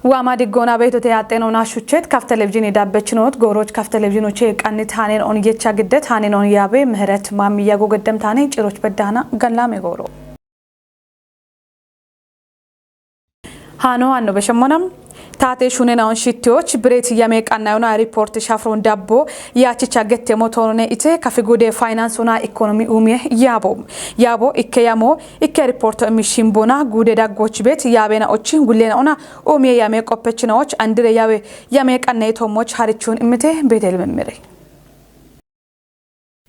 وامادی گونا بیتو تیاتن اشوچت کف تلویزیونی دابچنوت گوروچ کف تلویزیونو چه قنی تانین اون یچا گده تانین اون یابه مهرت مامییا گو گدم تانین چروچ بدانا گنلامه گورو هانو انو بشمونم تاته شونه نان شیتوچ بریت یامیک انایونا ریپورت شافرون دابو یاچ چاگت موتورونه ایته کافی گوده فاینانسونا اکونومی اومیه یابو ایکیامو ایک ریپورت میشیمبونا گوده داگوچ بیت یابنا اوچین گولنا اونا اومیه یامیک اوپچناوچ اندره یامیک انایتو موچ هریچون امته بیتل ممری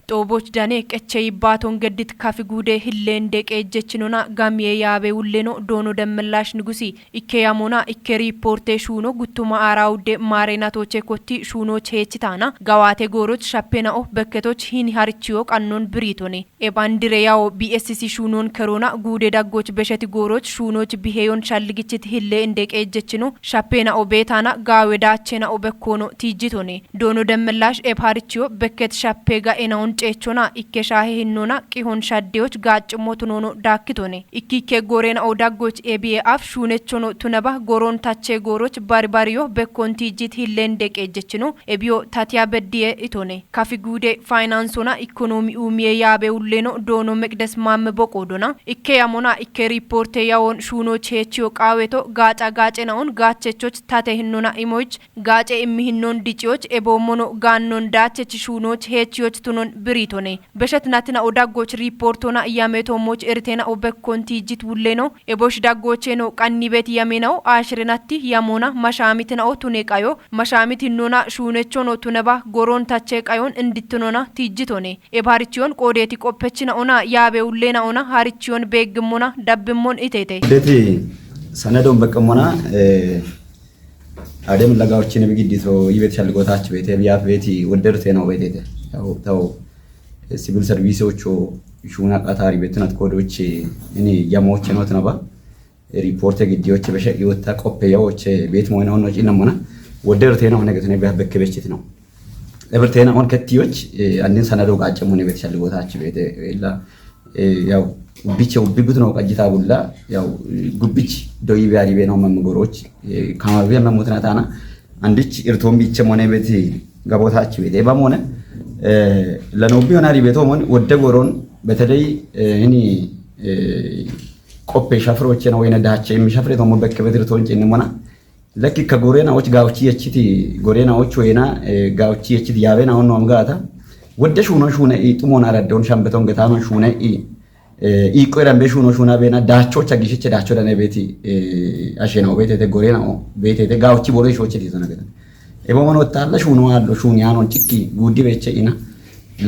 ጦቦች ዳኔ ቀቸይ ባቶን ገድት ካፊ ጉዴ ህሌን ደቀጀችኑና ጋሚዬ ያቤ ውሌኖ ዶኖ ደምላሽ ንጉሲ ኢኬያሞና ኢኬ ሪፖርቴ ሹኖ ጉቱማ አራውዴ ማሬናቶቼ ኮቲ ሹኖ ቼችታና ጋዋቴ ጎሮች ሻፔናኦ በከቶች ሂን ሃርቺዮ ቃኖን ብሪቶኔ ኤባንድሬያው ቢኤስሲ ሹኖን ከሮና ጉዴ ዳጎች በሸቲ ጎሮች ሹኖች ቢሄዮን ሻልግችት ህሌ እንደቀጀችኑ ሻፔናኦ ቤታና ጋዌዳቸናኦ በኮኖ ቲጂቶኔ ዶኖ ደምላሽ ኤፓርቺዮ በከት ሻፔጋ ኤናውን ጨቾና ኢኬሻሄ ሂኖና ቂሆን ሻዴዎች ጋጭሞት ኖኖ ዳክቶኔ ኢኪኬ ጎሬና ኦዳጎች ኤቢኤፍ ሹነቾኖ ቱነባ ጎሮን ታቼ ጎሮች ባርባሪዮ በኮንቲጂት ሂሌን ደቀጀችኑ ኤቢዮ ታቲያ በዲየ ኢቶኔ ካፊ ጉዴ ፋይናንሶና ኢኮኖሚ ኡሚየ ያቤ ውሌኖ ዶኖ መቅደስ ማም በቆዶና ኢኬያሞና ኢኬ ሪፖርት ያውን ሹኖ ቼቺዮ ቃዌቶ ጋጫናውን ጋቸቾች ታቴ ሂኖና ኢሞች ጋጬ ኢሚሂኖን ዲጪዎች ኤቦሞኖ ጋኖን ዳቸች ሹኖች ሄቺዎች ቱኖን ብሪቶኔ በሸትናትና ኦዳጎች ሪፖርቶና ያሜቶ ሞች ኤርቴና ኦበኮንቲጂት ውሌኖ ኤቦሽ ዳጎቼኖ ቃኒቤት ያሜናው አሽረናቲ ያሞና ማሻሚትና ኦቱኔቃዮ ማሻሚት ሂኖና ሹነቾኖ ቱነባ ጎሮን ታቼ ቃዮን እንድትኖና ቲጂቶኔ ኤባሪቺዮን ቆዴቲ ቆፐችና ኦና ያቤ ውሌና ኦና ሃሪቺዮን ቤግሞና ዳብሞን ኢቴቴ ደቲ ሰነዶን በቀሞና አደም ለጋዎችን በግዲቶ ይቤት ሸልጎታች ቤቴ ቢያፍ ቤቲ ወደርቴ ነው ቤቴ ታው ሲቪል ሰርቪሶቹ ሹና ቃታሪ ቤትናት ኮዶች እኔ ያሞች ነው ተነባ ሪፖርት ግዲዎች በሸቅ ይወጣ ቆፔያዎች ቤት ሞይናው ነው ጭነሞና ወደርቴ ነው ነገት ነው በከበችት ነው ለብርቴና ኦን ከቲዎች አንድን ሰነዶ ጋጨሙ ነው ቤት ሸልጎታች ቤቴ ኢላ ያው ቢቸው ቢጉት ነው ቀጅታ ቡላ ያው ጉብች ዶይ ቢያሪ ቤ ነው መምጎሮች ካማቢ መሙትናታና አንዲች ኢርቶም ቢቸ ሞነ ቤት ጋቦታች ቤቴ ባሞነ ለኖቢ ሆናሪ ቤቶሞን ወደ ጎሮን በተለይ እኒ ቆፔ ሻፍሮች ነው ወይነዳቸ የሚሻፍሬ ተሞ በከበድርቶን ጭንሞና ለኪ ከጎሬናዎች ጋውቺ የቺቲ ጎሬናዎች ወይና ጋውቺ የቺቲ ያቤና ሆኖ አምጋታ ወደ ሹነ ኢጥሞና ረደውን ሻምበቶን ገታማ ሹነ ኢቆራን በሹኖ ሹና ቤና ዳቾች አግሽች ዳቾ ደነ ቤቲ አሸናው ቤቴ ጎሬናው ቤቴ ጋውቺ ቦሬሾች ይዘነገደ ኤቦሞን ወጣለ ሹኖ አሎ ሹኒያኖን ጭቂ ጉዲ በቸ ኢና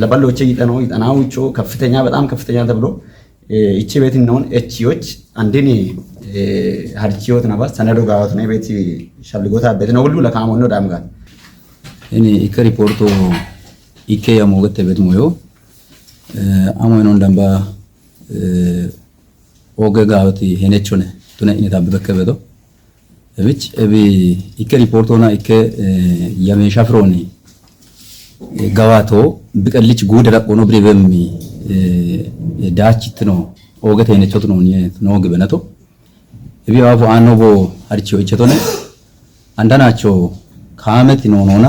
ለባሎቼ ይጠናው ይጠናውቾ ከፍተኛ በጣም ከፍተኛ ተብሎ እቺ ቤት ነውን እቺዎች አንዴኔ ሃርቺዮት ነባ ሰነዶ ጋውት ነው ቤት ሸልጎታ ቤት ነው ሁሉ ለካሞን ነው ዳምጋል እኔ ኢከ ሪፖርቶ ኢከ ያሞገተ ቤት ሞዮ አሞኖን ደምባ ኦገጋውቲ ሄነቾነ ቱነ ኢነታ በከበዶ እብጭ እቢ ኢከ ሪፖርቶና ኢከ ያሜሻፍሮኒ ጋዋቶ ብቀልጭ ጉደራ ቆኖ ብሬበሚ ዳችት ነው ኦገተ ሄነቾት ነው ነው ግበነቶ እቢ አፉ አኖቦ አርቺዮ እቸቶነ አንዳናቸው ካመት ነውና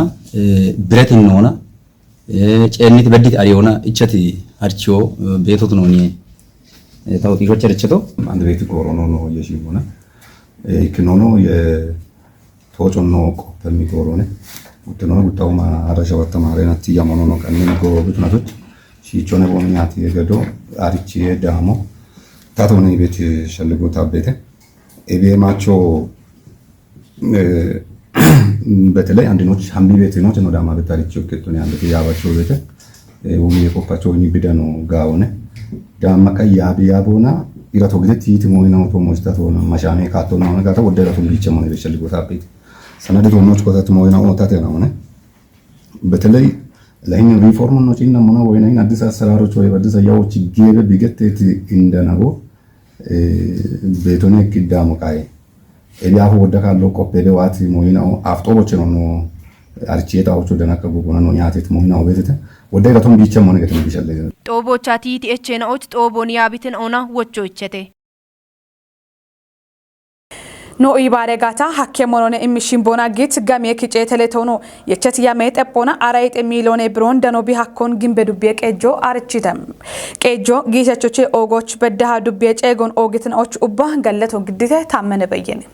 ብረት ነውና ጨኒት በዲት አሪዮና እቸቲ አርቺዮ ቤቶት ነው ታውቲሾች እቸቶ አንድ ቤት ቆሮኖ ነው የሺሞና ኢክኖኖ የቶጮኖ ቆፐሚ ቆሮኔ ወጥኖ ጉታውማ አራሻው ተማሪናት ያሞኖ ነው ቀንን ጎ ብትናቶች ሲቾነ ቦኛት የገዶ አርቺ ዳሞ ታቶኒ ቤት ሸልጎ ታቤተ ኤቢኤማቾ በተለይ አንድኖች ሐምቢ ቤት ነው ተኖ ዳማ በታሪቾ ከቶኒ አንተ ያባቸው ቤተ ወሚ የቆፓቸው ወኒ ቢዳኖ ጋውነ ዳማ ከያቢያቦና ኢራቶ ግዴት ይትሞይናው ቶሞስታት ሆነ ማሻሜ ካቶና ሆነ ጋታ ወደራቱ ቢቸ ማለት በሸልጎታ ቤት ሰነድ ቶሞች ኮታት ሞይናው ወጣት ነው ሆነ በተለይ ለኛ ሪፎርም ነው ጪና ሞና ወይና አዲስ አሰራሮች ወይ አዲስ ያዎች ጌበ ቢገተት እንደናጎ ቤቶኔ kiddamo kai ኤቢያሁ ወደካለው ቆፔሌ ዋት ሞይናው አፍጦቦች ነው አርቺታዎቹ ደናከቡ ነው ያቴት ሞይናው ቤተተ ወደራቱም ቢቸ ሞነ ገተ ቢሸለ ጦቦቻቲ ቲኤችኤንኦች ጦቦን ያቢትን ኦና ወቾቸቴ no ibare gata hakkemonone imishimbona git gamye kice teletono yechet yamet epona arayt miliyone bron danobi hakkon gimbe dubbe qejo architam qejo gisechoche ogoch bedaha dubbe cegon ogitin och ubba galleto gidite tamene beyene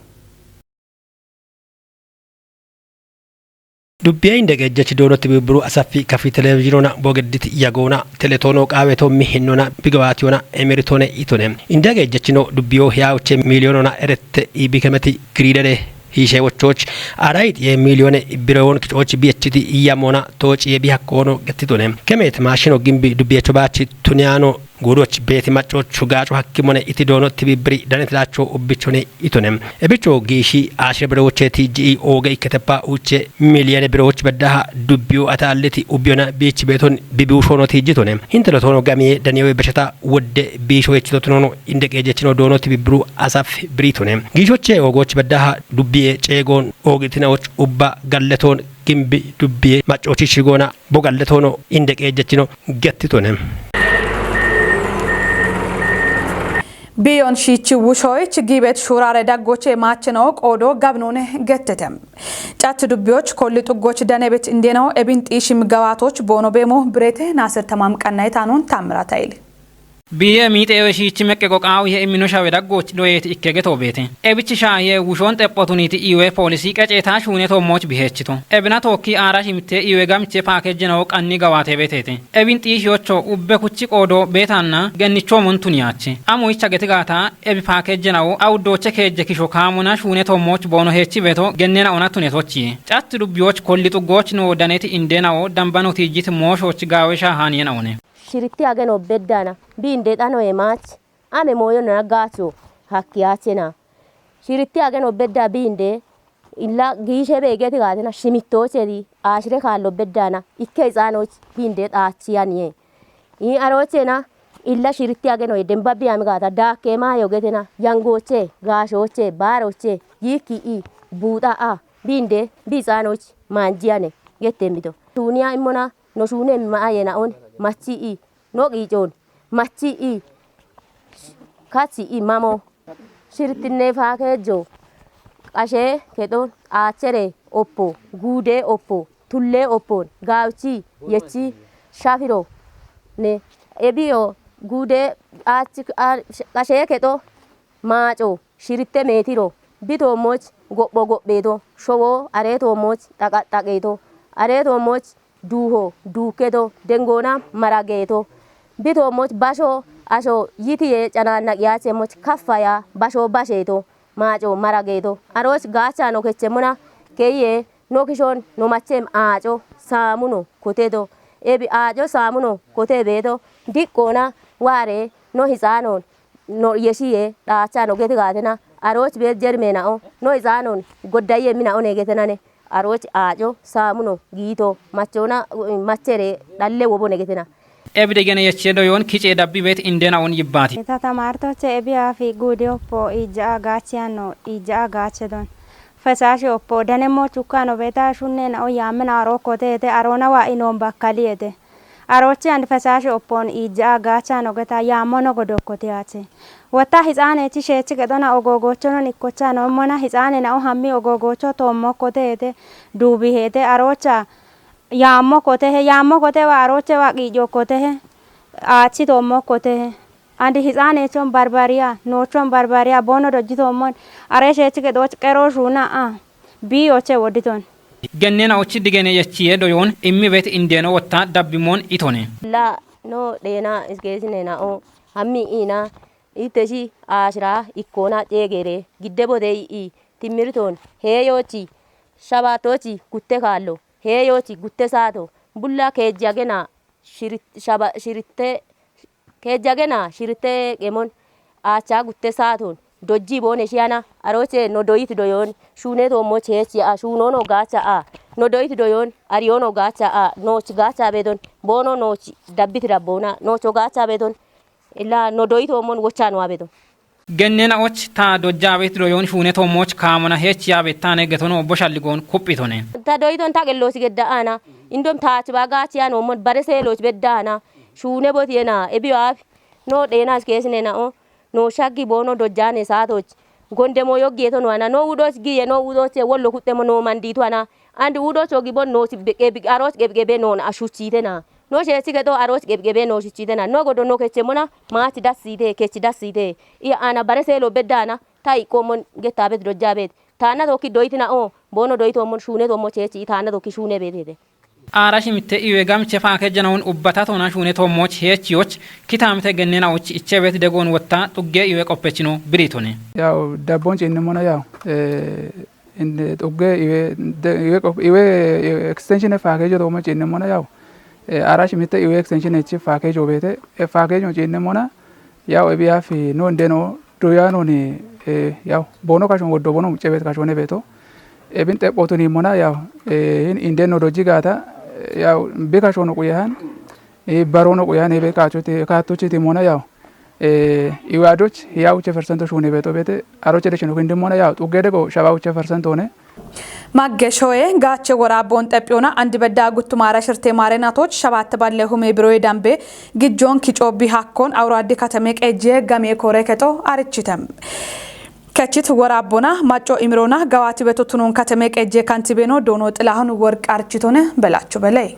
Dubbiya indegejjechi doonoti bibru asafi kafi televiziyoona bogedditi yagoona teletoonoo qaabeetoo mihinnona bigawaatiyoona emeritone itone indegejjechino dubbiyo hiyaawche miiliyoonona erette ibikemeti giriidere hiishee wochoch arayit ye miiliyoone biroon kichoochi biyechiti iyamona tooci ye bihakkono gettitone kemet maashino gimbi dubbiyecho baachi tuniyaano ጉዶች ቤት ማጮቹ ጋጮ ሐኪሞነ ኢቲዶኖ ትብብሪ ዳነትላቸው ኦብቾኔ ኢቶነ እብቾ ጊሺ አሽብሮቼ ቲጂ ኦገ ኢከተፓ ኡቼ ሚሊየን ብሮች በዳሃ ዱቢዮ አታለቲ ኡቢዮና ቢች ቤቶን ቢቢውሾኖ ቲጂቶነ ኢንተለቶኖ ጋሚ ዳኒዮ በሸታ ወደ ቢሾ እችቶቶኖ ኢንደቀጀችኖ ዶኖ ትብብሩ አሳፍ ብሪቶነ ጊሾቼ ኦጎች በዳሃ ዱቢዬ ጨጎን ኦግቲናዎች ኡባ ጋለቶን ግምቢ ዱቢዬ ማጮቺ ሽጎና ቦጋለቶኖ ኢንደቀጀችኖ ገትቶነ Biyon shichi wushoich gibet shurare dagoche machino qodo gabnone gettetem chat dubyoch kolli tugoch danebet indeno ebint ishim gawatoch bono bemo brete nasir tamam qannaytanon tamratayl biye miite shichi mekke qoqaw ye imino shawe dagoch doyet ikkege tobete ebichi shaye wushon teppotuniti iwe policy qaceta shune to moch bihechito ebina tokki ara shimte iwe gamche package no qanni gawate betete ebint ishocho ubbe kuchi qodo betanna gennicho montuniyachi amu ichagete gata ebi package nawo awdoche keje kisho kamuna shune to moch bono hechi beto gennena onatune tochi chat dubyoch kolli tugoch no daneti indenawo dambano tijit moshoch gawesha haniyena one shiriti ageno beddana binde dano e match ame moyo na gacho hakkiachena shiriti ageno bedda binde illa gishe begeti gadena shimitto cheri ashire kallo beddana ikke izanoch binde achiyaniye I arochena illa shiriti ageno e dembabbi am gata da kema yogetena yangoche gashoche baroche yiki I buda a binde bizanoch manjiane getembito tunia imona no shune maayena on machi I no gijon machi I kachi I mamo shirtinne fakejo ashe kedo achere oppo gude oppo tulle oppo gauchi yechi shafiro ne ebio gude ashe kedo macho shiritte metiro bito moch gobbo gobbedo showo areto moch tageto areto moch duho dukedo dengona marageto bito moch basho asho yitiye chanana yache moch kafaya basho basheto macho marageto aroch gacha no kechemuna keye no kishon no machem ajo samuno kotedo ebi ajo samuno kotebedo dikona ware no hisanon no yeshiye dacha no getigatena aroch be jermena o no hisanon goddaye mina onegetenane aroch ajo samuno gito machona machere dalle wobone getena ebide gene yechedo yon kiche dabbi bet indena on yibbati tata marto che ebia fi gudio po ija gachiano ija gachedon fasashi oppo danemo chukano beta shunne na o yamena aro kotete arona wa inom bakkaliete aroche and fasashi oppon ija gachano geta yamono godokote ache wata hizane chi shechi gedona ogogochono nikkochano mona hizane na o hammi ogogocho tommo kotete dubi hete arocha yammo kote wa aroche wa gijo kote achi tommo kote andi hizane chon barbaria bono dojito mon are shechi gedo qero shuna bi oche woditon gennena ochi digene yechiye do yon immi bet indeno watta dabbimon itone la no dena isgesine na o hammi ina iteshi ashra ikona tegere giddebode I timirton heyochi shabatochi kutte kallo heyochi gutte sato bulla kejagena shirite gemon acha gutte saton dojji bone shiana aroche no doit doyon shune to mo chechi a shuno no gacha a no doit doyon ariono gacha a no gacha bedon bono no dabbitira bona no gacha bedon illa no doit mon wochano abedon gennena och ta dojjabet doyon shune to moch kamona hechi abetane getono boshalligon kuppitone ta doiton ta gello sigedda ana indom taach bagachi ano mon barese loch beddana shune botiena ebiwa no dena skesne na o no shaggi bono dojjane satoch gonde mo yoggi to no ana no udos gi no udos e wollo kutte mo no manditu ana and udos ogi bon no be aros gebe no ashuchi tena no je sige to aros gebe no shuchi tena no godo no keche mona ma ti daside kechi daside i ana bareselo bedana tai komon getabe do jabet tana to ki doitina o bono doito mon shune to mo chechi tana to ki shune bedede Arashi mitte iwe gamche faake janaun ubbata tona shune to moch hechiyoch kitamte gennena och ichebet degon watta tugge iwe qoppechino biritone yaw dabon cenne mona yaw in tugge iwe extension faake jo to mo cenne mona yaw arashi mitte iwe extension echi faake jo bete faake jo cenne mona yaw biya fi no ndeno do ya no ni yaw bono ka shon goddo bono chebet ka shone beto ebin te potoni mona yaw indeno do jigata yaw beka shono kuyan barono kuyan be ka chote ka to chete mona yaw iwadoch yaw che percento shone beto bete aroche de shono kinde mona yaw ugede go shabaw che percento ne ማገሾዬ ጋቸ ወራቦን ጠጲዮና አንድ በዳ ጉቱማራ ሽርቴ ማረናቶች ሸባት ባለሁም ብሮይ ዳምቤ ግጆን ኪጮቢ ሃኮን አውራዲ ከተሜ ቀጄ ጋሜ ኮረከቶ አርችተም ከቺት ወራቦና ማጮ ኢምሮና ጋዋቲ በቶቱኑን ከተሜ ቀጄ ካንቲቤኖ ዶኖ ጥላሁን ወርቅ አርችቶነ በላችሁ በላይ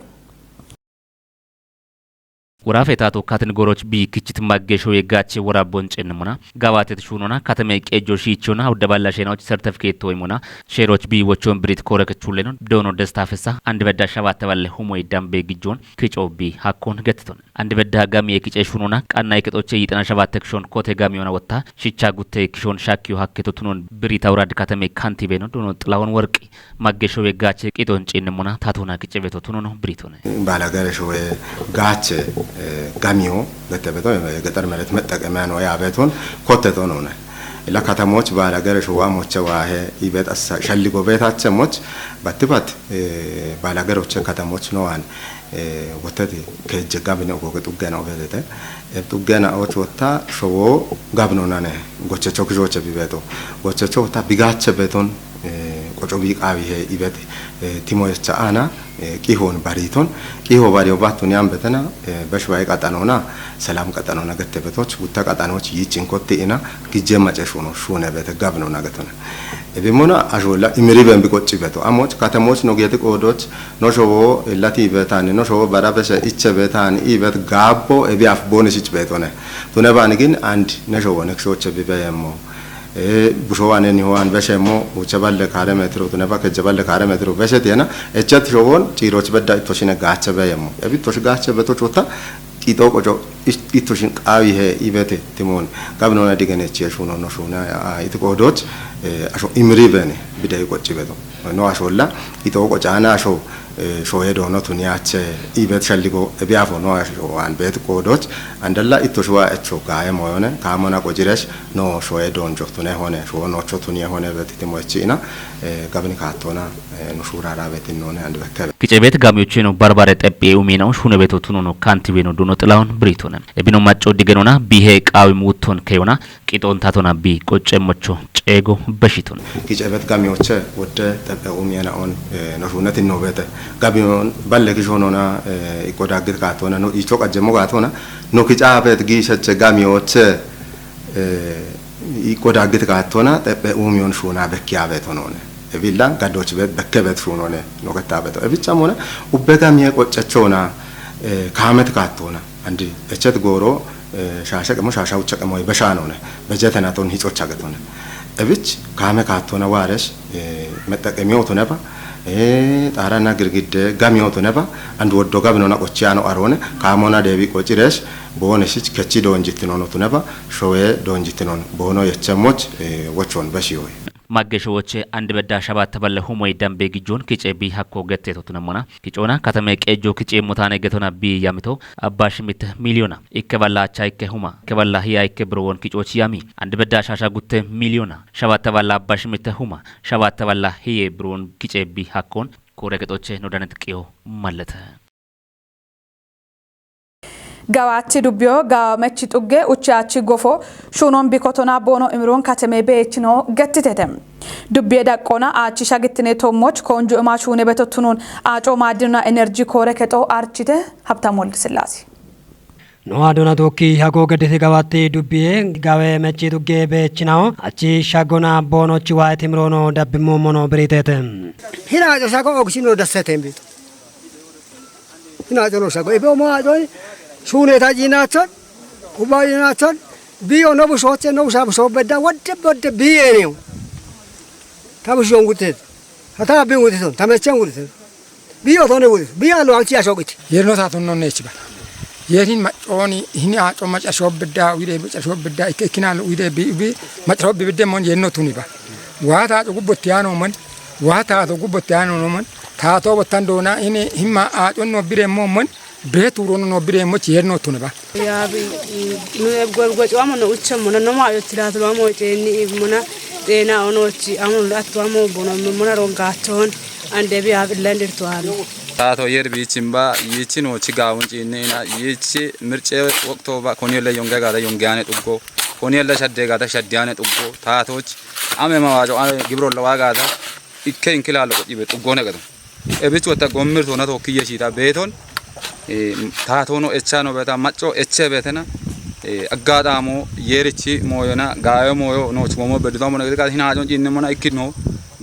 ወራፈታቶ ካትንጎሮች ቢክችት ማገሾ የጋቼ ወራቦን ጨንሙና ጋባቴት ሹኖና ከተሜ ቀጆ ሺቾና ወደባላሽናዎች ሰርቲፊኬት ወይሙና ሼሮች ቢወቾን ብሪት ኮረከቹሌኖ ዶኖ ደስታፈሳ አንድ በዳ ሸባት ተባለ ሁሞይ ዳምቤ ግጆን ክጮቢ ሃኮን ገትቶን አንድ በዳ ጋሚ የክጨ ሹኖና ቃና የከጦቼ ይጥና ሸባት ተክሾን ኮቴ ጋሚዮና ወጣ ሽቻ ጉቴ ክሾን ሻኪው ሃከቶቱኖን ብሪት አውራድ ከተሜ ካንቲቤኖ ዶኖ ጥላሁን ወርቅ ማገሾ የጋቼ ቂጦን ጨንሙና ታቶና ክጨ ቤቶቱኖ ነው ብሪቶነ ባላጋረሾ ጋቼ ጋሚዮ በተበቶ የገጠር መሬት መጠቀሚያ ነው ያበቶን ኮተቶ ነው ነው ለከተሞች ባላገረሽ ዋሞች ዋሄ ይበጣ ሸልጎ ቤታቸሞች በትባት ባላገሮች ከተሞች ነዋን ወተት ከጀጋብ ነው ወገጡገ ነው በዘተ ጡገና ኦች ወታ ሾዎ ጋብኖና ነው ጎቸቾ ክጆች ቢበቶ ጎቸቾ ወታ ቢጋቸ ቤቶን ቆጮ ቢቃቢ ይበት ቲሞች አና ቂሆን ባሪቶን ቂሆ ባሪው ባቱን ያንበተና በሽባይ ቀጣኖና ሰላም ቀጣኖና ገተበቶች ውታ ቀጣኖች ይጭን ኮቴና ግጀ ማጨሹ ነው ሹነ በተጋብ ነው ናገተና እቢሞና አጆላ ኢምሪ በንቢቆጭ በቶ አሞች ከተሞች ነው ጌት ቆዶች ኖሾዎ ለቲ በታን ኖሾዎ ባራበሰ ኢቸ በታን ኢበት ጋቦ እቢያፍ ቦነሲጭ በቶነ ቱነባን ግን አንድ ነሾዎ ነክሾች ቢበየሞ ቡሾዋን ኒሆዋን በሸሞ ወቸባለ ካሬ ሜትሩ ተነባ ከጀባለ ካሬ ሜትሩ በሸቴና እቸት ሾቦን ጪሮች በዳ ኢቶሽነ ጋቸ በየሞ እቢቶሽ ጋቸ በቶች ወታ ቂጦ ቆጮ ኢቶሽን ቃዊ ሄ ኢበቴ ቲሞን ጋብኖና ዲገነች የሹኖ ነው ሹና ኢትቆዶች አሾ ኢምሪ በኔ ቢዳይ ቆጭ በቶ ነው አሾላ ኢቶ ቆጫና አሾ ሾሄዶ ነው ቱኒያቸ ኢበት ሸልጎ ቢያፎ ነው አሾ አን ቤት ቆዶች አንደላ ኢቶሽዋ እቾ ጋየ ሞዮነ ካሞና ቆጅረሽ ነው ሾሄዶ እንጆቱነ ሆነ ሾኖቾ ቱኒያ ሆነ በቲሞችና ጋብኒ ካቶና ኑሹራ ራበት ነው አንድ በከበ ክጨ ቤት ጋሚዎቼ ነው ባርባሬ ጠጴው ሚናው ሹነ ቤቶቱ ነው ካንቲቤ ነው ዱኖ ጥላውን ብሪቶነ እቢኖ ማጮ ዲገኖና ቢሄ ቃዊ ሙቶን ከዮና ቂጦን ታቶና ቢ ቆጨሞቾ ጨጎ በሽቶን ክጨ ቤት ጋሚዎቼ ወደ ጠጴው ሚናውን ነሹነት ነው ቤተ ጋቢዮን ባለክሽ ሆኖና ይቆዳግት ካቶና ነው ይቾ ቀጀሞ ካቶና ነው ክጫ ቤት ጊሸቸ ጋሚዎቼ ይቆዳግት ካቶና ጠጴው ሚዮን ሹና በኪያ ቤት ሆኖነ ቪላ ጋዶች ቤት በከበት ሹኖነ ነው ከታበቶ እብቻም ሆነ ኡበጋም የቆጨቸውና ካመት ካቶና አንዲ እቸት ጎሮ ሻሸቀሞ ሻሻው ቸቀሞ በሻ ነውነ በጀተናቶን ሂጾች አገቶነ እብች ካመ ካቶና ዋረሽ መጠቀሚያው ተነባ ጣራና ግርግደ ጋሚያው ተነባ አንድ ወዶ ጋብኖና ቆቺያ ነው አሮነ ካሞና ደቢ ቆጭረሽ በሆነሽ ከቺ ዶንጂት ነው ተነባ ሾዌ ዶንጂት ነው በሆነ የቸሞች ወቾን በሺው ማገሾዎች አንድ በዳ ሸባት ተባለ ሁሞይ ዳምቤ ግጆን ክጨቢ ሃኮ ገቴቶቱ ነሞና ክጮና ከተሜ ቀጆ ክጨ ሙታነ ገቶና ቢ ያሚቶ አባሽሚት ሚሊዮና ይከባላ ቻይከ ሁማ ከባላ ሂያ ይከብሮን ክጮች ያሚ አንድ በዳ ሻሻ ጉተ ሚሊዮና ሸባት ተባላ አባሽሚት ሁማ ሸባት ተባላ ሂየ ብሮን ክጨቢ ሃኮን ኮረገጦቼ ኖዳነት ቂዮ ማለተ ጋዋቲ ዱቢዮ ጋመቺ ጡጌ ኡቻቺ ጎፎ ሹኖን ቢኮቶና ቦኖ ኢምሮን ከተሜ ቤችኖ ገትተተም ዱቢየ ዳቆና አቺ ሻግትኔ ቶሞች ኮንጆ እማሹኔ በተቱኑን አጮ ማድና ኤነርጂ ኮረከቶ አርቺተ ሀብታም ወልድ ስላሴ no adona tokki hago gadete gawatte dubbiye gawe mechi tugge beechinao achi shagona bonochi waati mrono dabbimo mono britete hina jo shago oksino dasete mbito hina jo shago ebe mo ajo shune tajinachon ubayinachon biyo no bushoche no shabso bedda wadde biye tabu shongutet hata bingutet tamechen biyo tone wul biya lo alchi ashogiti yerno tatun non nechiba yerin maconi hini a to macha shobda wide macha shobda ikkinal wide bi macha shobbe bedde mon yenno tuniba wata to gubbotiano mon wata to gubbotiano mon ta to botandona ini himma a tonno bire mon beturo no bire mo yerno tuniba ya bi no gorgo chamo no uchamo no ma yotira to mo teni mona tena onochi amon atwamo bono mona rongaton ande bi abilandir to alo tato yer bi chimba yichi no chigawun chinena yichi mirche waqto ba koniyelle yonga gada yongane duggo koniyelle shadde gada shaddiyane duggo tatoch ame mawajo gibro lawa gada ikke inkilalo ibe duggo ne gado ebich wata gommir to na to kiyeshi ta beton tato no echano beta macho eche betena aggadamo yerichi moyona gayo moyo no chmomo beddo mo ne gada hina jon chinne mona ikkino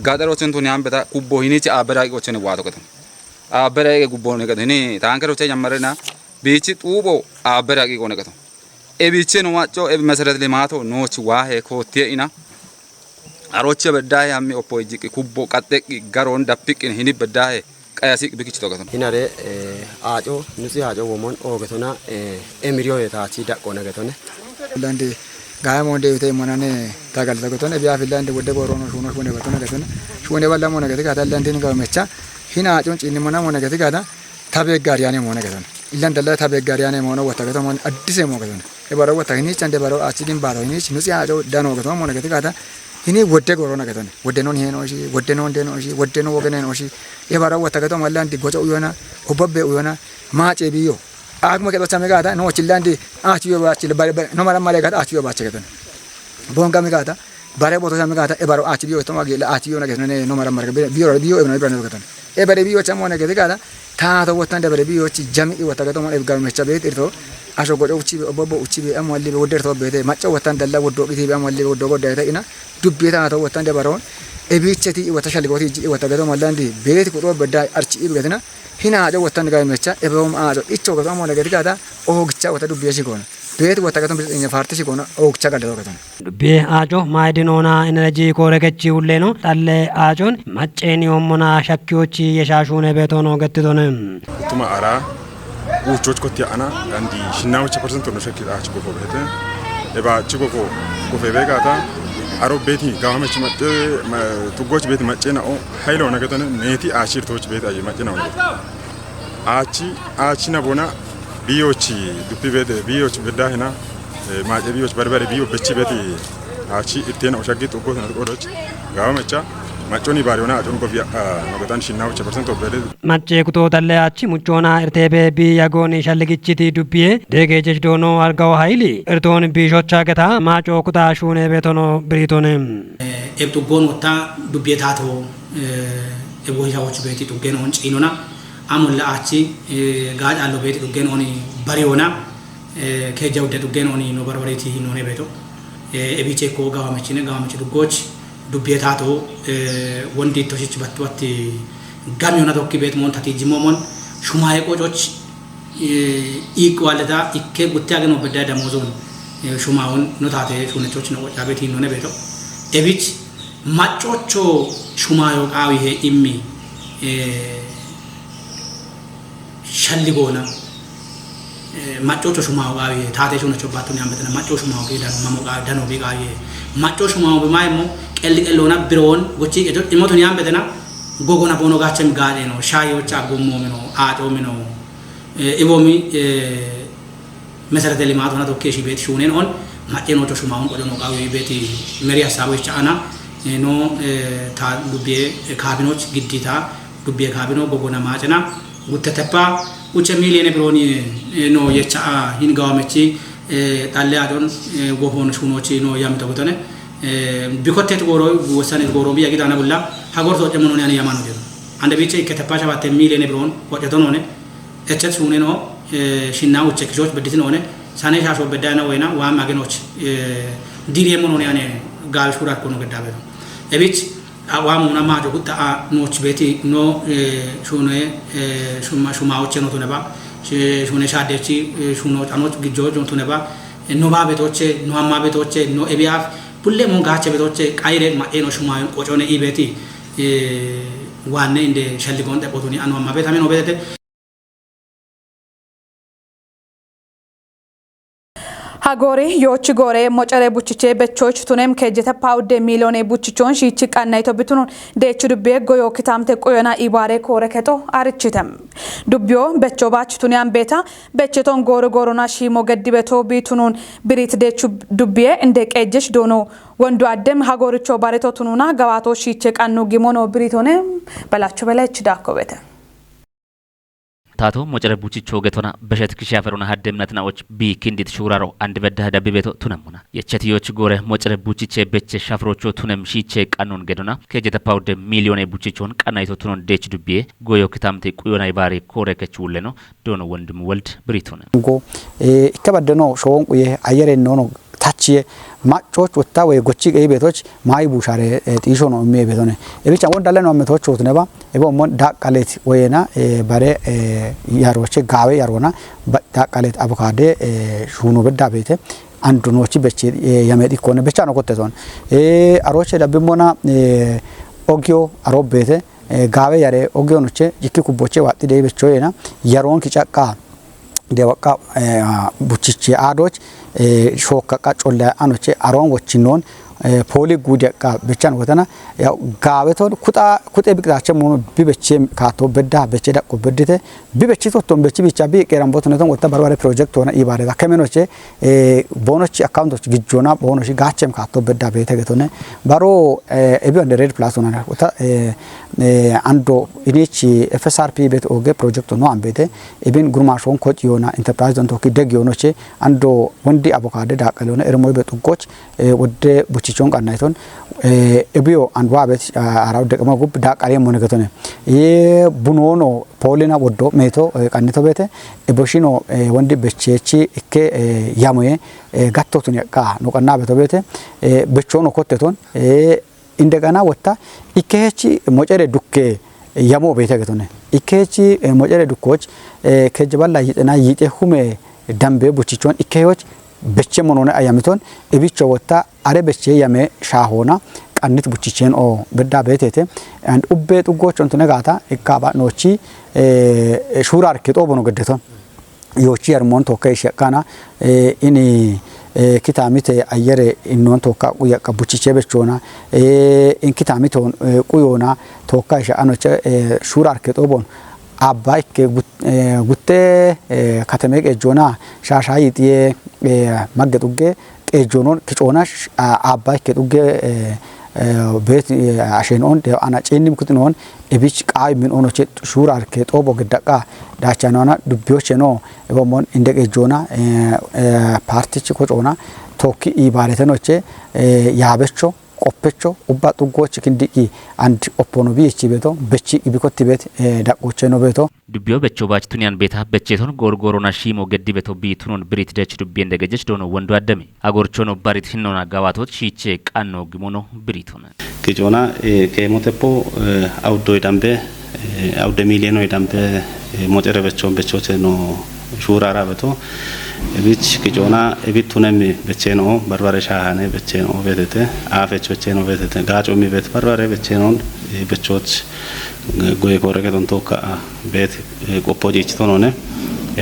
gadaro cento ne ambeta kubbo hinichi abera go chene wato gado abera ge kubbo ne gado ni tankero che yamarena bichi tubo abera ge go ne gado e bichi no macho e mesaret le mato no chi wahe ko tie ina aroche beddahe ammi oppo jiki kubbo qatte garon dappikin hini beddahe qayasi bikichi to gado hinare ajo nusi ajo womon o gatona emiriyo eta chi dakko ne gado ne lande gaya monde ite monane tagal gotone biya filande wodde borono shuno shune batone gatone shune balla mona gati gata lande ni gamecha hina ajon chini mona mona gati gata tabe gariyane mona gatone illan dalla tabe gariyane mona wata gato mon addise mo gatone e baro wata hini chande baro achidin baro hini nusi ajo dano gato mona gati gata hini wodde gorona gatone wodde non heno shi wodde non deno shi wodde no wogene no shi e baro wata gato mallandi gojo uyona obabbe uyona maache biyo agma kedo chame gata no chillandi achiyo ba chil bare no mara male gata achiyo ba chegaton bonga me gata bare boto chame gata e baro achiyo to magela achiyo na gene no mara mara biyo e no ibran gatan e bare biyo chamo na gete gata ta to wotande bare biyo chi jami i wota gato mo e gar me chabe tirto asho godo uchi obobo uchi be amwalli be wodder to be te macha wotande dalla woddo biti be amwalli woddo godda ta ina dubbi ta to wotande baro e bicheti i wota shali goti i wota gato mallandi beeti ko do bedda archi i gatina hina ajo wotande ga mecha e bom ajo icho gato mo na gete gata o gicha wota dubbi shi gona beeti wota gato be farti shi gona o gicha gaddo gato dubbi ajo maidinona energy koregechi ulleno talle ajon macceni ommona shakkiochi yeshashune betono gattidone tuma ara uchoch kotti ana andi shinnawo 100% no shakki achi gofo bete e ba chi gofo gofebe gata aro beti gawame chi matte tugoch beti maccena o haylo na gatone meti ashir toch beti aje maccena on achi na bona biyochi dupi bete biyochi bedda hina maaje biyochi barbare biyo becci beti achi itena o shaggi tugo na godoch gawame cha macconi bariona ajon gofia magatan shinnawo 100% bede macce kuto talle achi muchona irtebe bi yagoni shalligichiti dubbiye degeje dono argaw hayli irton bi shocha gata macho kuta shune betono britone ebtu gonota dubbiyetato ebojawoch beti tugen on cinona amulla achi gaad allo beti tugen oni bariona ke jawde tugen oni no barbareti no ne beto ebiche ko gawamechine dugoch dubbiyetato wondi toshich batwati gamiona tokki bet mon tati jimomon shumaye qojoch iqwalada ikke guttageno bedada mozon shumaun notate shunechoch no jabeti no ne beto ebich machocho shumayo qawi he immi shalligona machocho shumayo qawi tate shunecho batuni ambetena machocho shumayo gedan mamoga dano bi qawi machocho shumayo be maymo elona biron gochi ejo imoto ni ambetena gogona bono gachem gaade no shayo cha gommo meno ato meno evomi mesarate limato na to keshi bet shunen on mateno to shuma on ko no qawi beti meria sawo chaana no ta dubbe kabinoch giddita dubbe kabino gogona majana guttetepa uche miliene bironi no yecha hin gawamechi talle adon gohon shunochi no yamto gotone bikotet goro wosane goro biya gidana bulla hagorto demono ne yamano jedo ande biche ikete pasha batte miliene biron ko jetonone echet suneno ሽናው ቸክሾች በዲትን ሆነ ሳኔ ሻሾ በዳና ወይና ዋም አገኖች ዲሪየሞን ሆነ ያኔ ጋል ሹራ ኮኖ ገዳበ ነው እቤት ዋሙና ማጆ ጉታ ኖች ቤቲ ኖ ሹማዎች ነው ተነባ ሹነ ሻደቺ ሹኖ ጫኖች ግጆች ነው ተነባ ኖባ ቤቶቼ ኖማ ቤቶቼ ኖ ኤቢያፍ ሁሌ ሞንጋቸ ቤቶቼ ቃይሬ ማኤኖ ሹማዩን ቆጮነ ኢቤቲ ዋኔ እንደ ሸልጎን ጠቆቱኒ አንዋማ ቤታሜ ነው ቤቴ ሀጎሪ ዮች ጎሬ ሞጨሬ ቡችቼ በቾች ቱኔም ከጀተ ፓውደ ሚሊዮኔ ቡችቾን ሺቺ ቃናይቶ ቢቱኑን ደቹ ዱቤ ጎዮ ክታምተ ቆዮና ኢባሬ ኮረከቶ አርችተም ዱቢዮ በቾ ባች ቱኒያን ቤታ በቸቶን ጎሮ ጎሮና ሺሞ ገዲበቶ ቢቱኑን ብሪት ደቹ ዱቤ እንደ ቀጀሽ ዶኖ ወንዱ አደም ሀጎሪቾ ባሬቶ ቱኑና ገባቶ ሺቺ ቃኑ ጊሞኖ ብሪቶኔ በላቹ በላች ዳኮበተ ታቶ ሞጨረ ቡቺቾ ገቶና በሸት ክሻፈሩና ሀደምነትናዎች ቢኪንዲት ሹራሮ አንድ በዳ ዳቢቤቶ ቱነሙና የቸቲዮች ጎረ ሞጨረ ቡቺቼ በቸ ሻፍሮቾ ቱነም ሺቼ ቃኑን ገዶና ከጀተፓው ደ ሚሊዮኔ ቡቺቾን ቃናይቶ ቱኖን ዴች ዱቤ ጎዮ ክታምቴ ቁዮና ይባሪ ኮረከቹ ለኖ ዶኖ ወንድም ወልድ ብሪቱነ ጎ ይከበደኖ ሾን ቁየ አየሬ ነው ታች ማጮች ወጣ ወይ ጎቺ ገይ ቤቶች ማይ ቡሻሬ ጢሾ ነው የሚየ ቤቶነ እብቻ ወንዳለ ነው አመቶች ወትነባ እቦሞን ዳቃሌት ወይና ባሬ ያሮቼ ጋዌ ያሮና ዳቃሌት አቮካዶ ሹኑ በዳ ቤተ አንዱኖች በቼ የመዲ ኮነ ብቻ ነው ቆተቶን አሮቼ ደብሞና ኦጊዮ አሮብ ቤተ ጋዌ ያሬ ኦጊዮኖቼ ይኪ ኩቦቼ ዋጥ ደይ በቾይና ያሮን kicaቃ ደወቃ ቡቺቼ አዶች ሾከቃ ጮለ አኖቼ አሮን ወቺኖን ፖሊ ጉደቃ ብቻን ወተና ያው ጋበቶን ኩጤ ቢቅታቸው ሞ ቢበቼ ካቶ በዳ በቼ ዳቆ በድተ ቢበቼ ቶቶን በቼ ብቻ ቢቀራም ቦትነቶን ወጣ በርባሬ ፕሮጀክት ሆነ ኢባሬታ ከመኖቼ ቦኖች አካውንቶች ግጆና ቦኖች ጋቸም ካቶ በዳ በተገቶነ ባሮ ኤቢ አንደ ሬድ ፕላስ ሆነ ወጣ አንዶ ኢኒች ኤፍኤስአርፒ ቤት ኦጌ ፕሮጀክት ነው አንቤተ ኢብን ጉርማሾን ኮጭ ዮና ኢንተርፕራይዝ ዶንቶኪ ደግ ዮኖቼ አንዶ ወንዲ አቮካዶ ዳቀለሆነ እርሞይ በጥቆች ወደ ቡቺቾን ቃናይቶን ኤቢዮ አንዷ ቤት አራው ደቀማ ጉብ ዳቃሌ ሞነገቶነ የቡኖኖ ፖሊና ወዶ ሜቶ ቃኒቶ ቤተ ኤቦሺኖ ወንዲ በቼቺ እከ ያሞዬ ጋቶቱን ያቃ ነው ቀና ቤቶ ቤተ በቾኖ ኮቴቶን እንደገና ወጣ ኢከሄቺ ሞጨሬ ዱኬ ያሞ ቤተ ገቶነ ኢከሄቺ ሞጨሬ ዱኮች ከጀባላ ይጥና ይጤ ሁሜ ዳምቤ ቡቺቾን ኢከሄዎች በቼ ሞኖነ አያሚቶን እቢቾ ወጣ አሬ በቼ ያሜ ሻሆና ቃኒት ቡቺቼን ኦ በዳ ቤቴቴ አንድ ኡቤ ጡጎች እንቱ ነጋታ ኢካባ ኖቺ ሹራር ከጦ ቦኖ ገደቶን ዮቺ ያርሞን ቶከ ይሸካና ኢኒ kitamite ayere innon tokka kuya kabuchiche bechona kitamitoon kuyona tokka isha anoche shurar ke tobon abbay ke gutte katame ke jona shashayitiye maggetuge ke jonon kichona abbay ke tuge bet ashenon de ana chenim kutnon ebich qaay min onoche shurar ke tobo geddaqa dachanona dubbiyoche no ebomon indege jona partichi kochona tokki ibaletenoche yabecho ቆፔቾ ኡባ ጡጎች ክንዲቂ አንድ ኦፖኖ ቢቺ ቤቶ በቺ ቢኮቲ ቤት ዳቆቼ ነው ቤቶ ዱቢዮ በቾ ባችቱኒያን ቤታ በቼቶን ጎርጎሮና ሺሞ ገዲ ቤቶ ቢቱኑን ብሪት ደች ዱቢ እንደገጀች ዶኖ ወንዱ አደሜ አጎርቾ ነው ባሪት ህኖና ጋባቶች ሺቼ ቃኖ ግሞኖ ብሪቱና ከጆና ከሞተፖ አውዶ ይዳምበ አውደ ሚሊዮን ይዳምበ ሞጨረ በቾን በቾቴ ነው ሹራራ ቤቶ እቢች ከጆና እቢቱነም በቼኖ በርባሬ ሻሃኔ በቼኖ ቤተተ አፈች በቼኖ ቤተተ ጋጮሚ ቤት በርባሬ በቼኖ በቾች ጎይ ኮረከቶን ቶካ ቤት ቆፖጂች ቶኖነ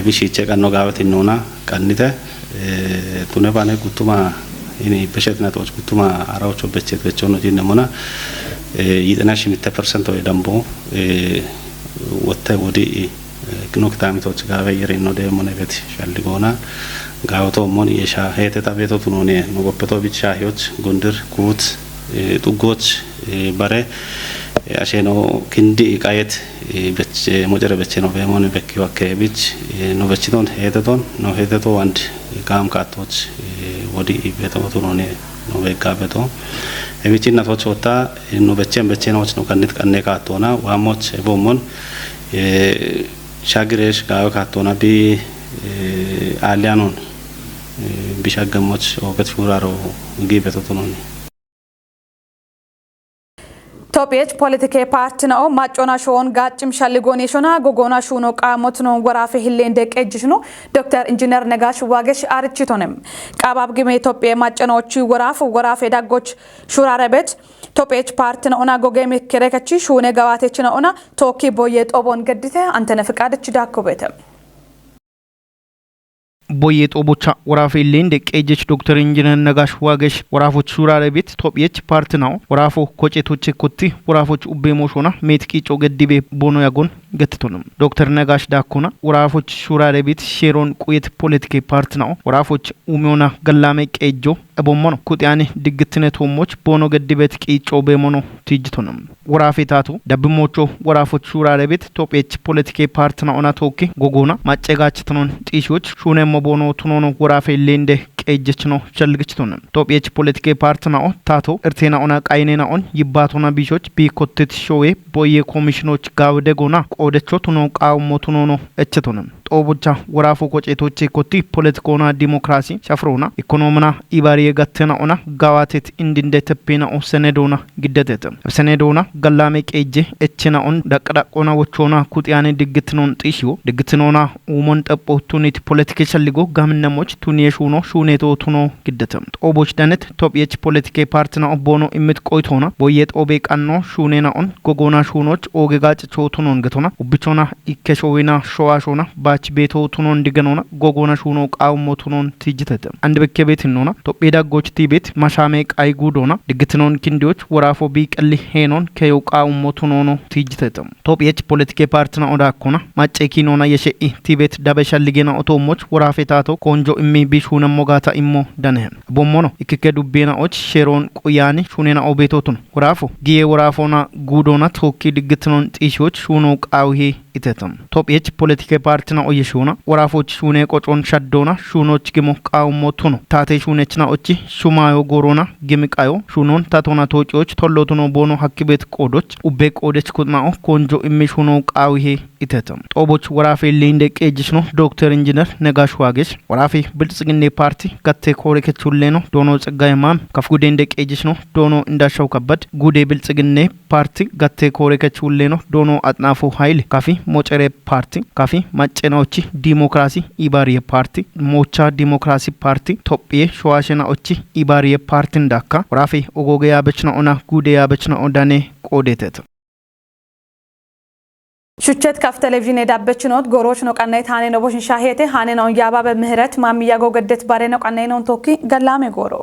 እቢሽ ይቸቀኖ ጋበት ይኖና ቀንተ ቱነባኔ ጉቱማ እኔ በሸትናቶች ጉቱማ አራዎቹ በቼት በቾኖ ዲነሞና ይጥናሽ ሚተ% ወይ ደምቦ ወተ ወዲ ግኖክታሚቶች ጋር በየሬኖ ደሞነ ቤት ሻልጎና ጋውቶ ሞን የሻ ሄተታ ቤቶ ቱኖኔ ኖጎපቶ ቢቻ ህይወት ጎንደር ኩት ጡጎች ባሬ አሸኖ ክንዲ ቃየት በች ሞጀረ በች ነው በሞነ በኪው አከቢች ነው በችቶን ሄተቶን ነው ሄተቶ አንድ ካም ካቶች ወዲ ቤቶ ቱኖኔ ነው በቃ ቤቶ እቢችናቶች ወጣ ነው በቸን በቸኖች ነው ከንት ቀኔ ካቶና ዋሞች ቦሞን ሻግሬሽ ጋው ካቶና ቢ አሊያኖን ቢሻገሞች ወቀት ሹራሮ ጊበቶት ነው ቶፒች ፖለቲካ ፓርቲ ነው ማጮና ሾን ጋጭም ሸልጎን የሾና ጎጎና ሹኖ ቃሞት ነው ወራፈ ህሌ እንደቀጅሽ ነው ዶክተር ኢንጂነር ነጋሽ ዋገሽ አርችቶንም ቃባብ ግሜ ኢትዮጵያ ማጨናዎቹ ወራፈ ዳጎች ሹራረበት ቶፒች ፓርቲ ነውና ጎገሜ ከረከቺ ሹኔ ጋዋቴች ነውና ቶኪ ቦየ ጦቦን ገድተ አንተነ ፍቃድች ዳኮበተ ቦየ ጦቦቻ ወራፈ ሌንደ ቀጀች ዶክተር ኢንጂነር ነጋሽ ዋገሽ ወራፎች ሹራረ ቤት ቶፒች ፓርቲ ነው ወራፎ ኮጨቶች ኮቲ ወራፎች ኡቤሞሾና ሜትቂ ጮገዲቤ ቦኖ ያጎን ገትቶንም ዶክተር ነጋሽ ዳኮና ወራፎች ሹራረ ቤት ሼሮን ቁየት ፖለቲካ ፓርቲ ነው ወራፎች ኡሚዮና ገላሜ ቀጆ አቦሞኖ ኩጢያኒ ድግትነ ቶሞች ቦኖ ገዲቤት ቂጮ በሞኖ ትጅቶንም ወራፌ ታቱ ደብሞቾ ወራፎች ሹራረ ቤት ቶፒች ፖለቲካ ፓርቲ ነውና ቶኪ ጎጎና ማጨጋችተኖን ጢሾች ሹነ ቦኖ ቱኖኖ ወራፈ ሌንደ ቀጀች ነው ሸልግችቶንም ቶፒች ፖለቲካ ፓርቲ ነው ታቶ እርቴና ኦና ቃይኔና ኦን ይባቶና ቢሾች ቢኮትት ሾዌ ቦየ ኮሚሽኖች ጋውደጎና ቆደቾ ቱኖ ቃውሞ ቱኖኖ እችቶንም ጦቦቻ ወራፎ ቆጨቶች ኮቲ ፖለቲኮና ዲሞክራሲ ሻፍሮና ኢኮኖሚና ኢባሪ የጋተና ኦና ጋዋቴት እንድንደ ተፔና ሰነዶና ግደተተ ሰነዶና ገላሜ ቀጀ እችና ኦን ዳቀዳቆና ወቾና ኩጢያኔ ድግትኖን ጢሽዮ ድግትኖና ኡሞን ጠጶ ቱኒት ፖለቲካ ሸልጎ ጋምነሞች ቱኒየሹኖ ሹኔቶ ቱኖ ግደተም ጦቦች ደነት ቶፒች ፖለቲካ ፓርቲና ቦኖ ኢምት ቆይቶና ቦየ ጦቤ ቀኖ ሹኔና ኦን ጎጎና ሹኖች ኦገጋጭ ቾቱኖን ገቶና ኡብቾና ኢከሾዊና ሾዋሾና ባች ቤቶ ቱኖን ዲገኖና ጎጎና ሹኖ ቃውሞ ቱኖን ትጅተተ አንድ በከ ቤት ነውና ቶጴዳ ጎችቲ ቤት ማሻሜ ቃይ ጉዶና ድግትኖን ኪንዲዎች ወራፎ ቢቀል ሄኖን ከዩ ቃውሞ ቱኖኖ ትጅተተ ቶፒች ፖለቲካ ፓርቲና ኦዳኮና ማጨኪኖና የሸኢ ቲቤት ዳበሻልጌና ኦቶሞች ወራፌታቶ ኮንጆ ኢሚ ቢሹነ ሞጋታ ኢሞ ደነህ ቦሞኖ ኢከከ ዱቤናዎች ሼሮን ቁያኒ ሹኔና ኦቤቶቱን ወራፎ ጊዬ ወራፎና ጉዶና ቶኪ ድግትኖን ጢሾች ሹኖ ቃውሄ ኢተተም ቶፒች ፖለቲካ ፓርቲና ኦየሹና ወራፎች ሹኔ ቆጮን ሸዶና ሹኖች ግሞ ቃውሞ ቱኖ ታቴ ሹነችና ኦቺ ሹማዮ ጎሮና ግምቃዮ ሹኖን ታቶና ቶጪዎች ቶሎቱኖ ቦኖ ሐኪቤት ቆዶች ኡቤ ቆደች ኩጥማኦ ኮንጆ ኢሚ ሹኖ ቃውሄ ኢተተም ጦቦች ወራፌ ሌንደ ቀጅሽ ነው ዶክተር ኢንጂነር ነጋሽ ዋገሽ ወራፌ ብልጽግኔ ፓርቲ ከቴ ኮሬከቹሌ ነው ዶኖ ጸጋይ ማም ከፍጉዴ እንደ ቀጅሽ ነው ዶኖ እንዳሻው ከበድ ጉዴ ብልጽግኔ ፓርቲ ከቴ ኮሬከቹሌ ነው ዶኖ አጥናፉ ኃይል ካፊ ሞጨሬ ፓርቲ ካፊ ማጨናዎቺ ዲሞክራሲ ኢባሪየ ፓርቲ ሞቻ ዲሞክራሲ ፓርቲ ቶጲዬ ሸዋሸናዎቺ ኢባሪየ ፓርቲ እንዳካ ወራፌ ኦጎገ ያበችና ኦና ጉዴ ያበችና ኦዳኔ ቆዴተት ሹቸት ካፍ ቴሌቪዥን የዳበችኖት ጎሮች ነው ቀናይ ታኔ ነው ቦሽን ሻሄቴ ሃኔ ነው ያባበ ምህረት ማሚያጎ ገደት ባሬ ነው ቀናይ ነው ቶኪ ገላሜ ጎሮ